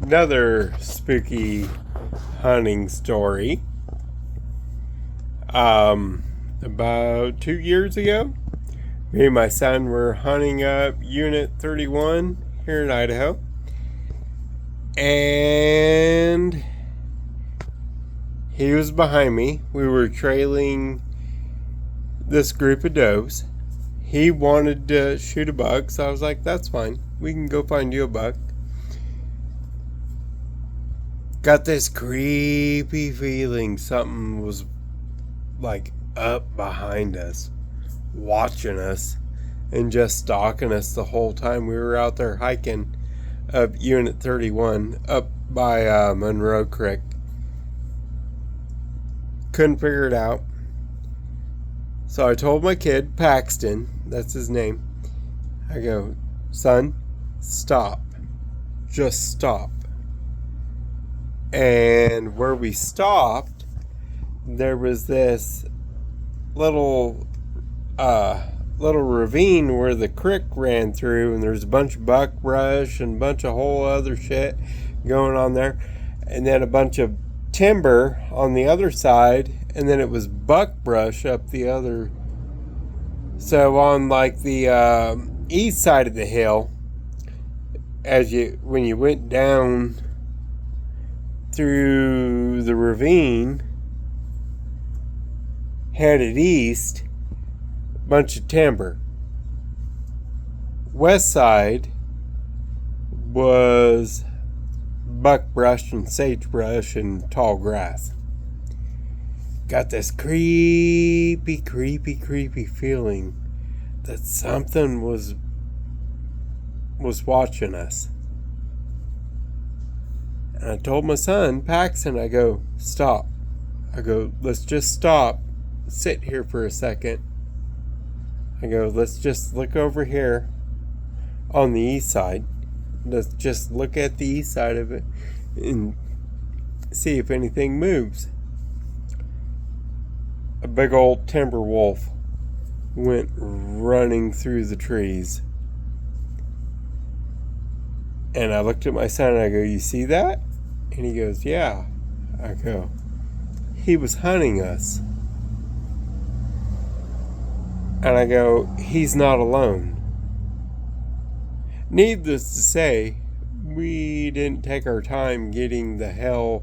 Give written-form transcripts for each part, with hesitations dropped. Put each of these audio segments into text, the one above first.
Another spooky hunting story. About 2 years ago, me and my son were hunting up Unit 31 here in Idaho. And he was behind me. We were trailing this group of does. He wanted to shoot a buck, so I was like, that's fine. We can go find you a buck. Got this creepy feeling something was like up behind us, watching us, and just stalking us the whole time we were out there hiking up Unit 31 up by Monroe Creek. Couldn't figure it out. So I told my kid, Paxton, that's his name, I go, son, stop. Just stop. And where we stopped, there was this little ravine where the creek ran through, and there's a bunch of buckbrush and a bunch of whole other shit going on there, and then a bunch of timber on the other side, and then it was buckbrush up the other. So on like the east side of the hill, when you went down through the ravine, headed east, bunch of timber. West side was buckbrush and sagebrush and tall grass. Got this creepy feeling that something was watching us. And I told my son, Paxton, I go, stop. I go, let's just stop. Sit here for a second. I go, let's just look over here on the east side. Let's just look at the east side of it and see if anything moves. A big old timber wolf went running through the trees. And I looked at my son and I go, you see that? And he goes, yeah. I go, he was hunting us. And I go, he's not alone. Needless to say, we didn't take our time getting the hell.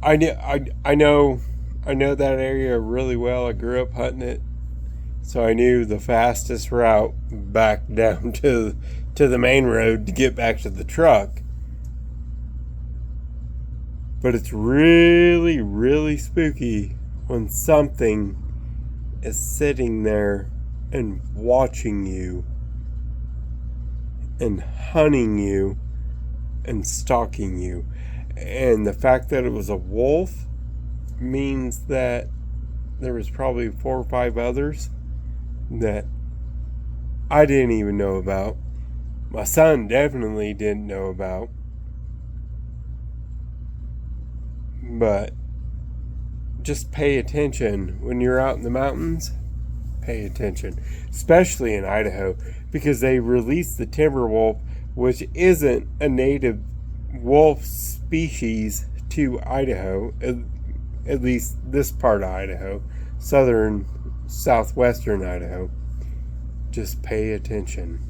I know that area really well. I grew up hunting it, so I knew the fastest route back down to the main road to get back to the truck. But it's really spooky when something is sitting there and watching you and hunting you and stalking you. And the fact that it was a wolf means that there was probably 4 or 5 others that I didn't even know about. My son definitely didn't know about. But just pay attention when you're out in the mountains. Pay attention, especially in Idaho, because they released the timber wolf, which isn't a native wolf species to Idaho, at least this part of Idaho, southwestern Idaho. Just pay attention.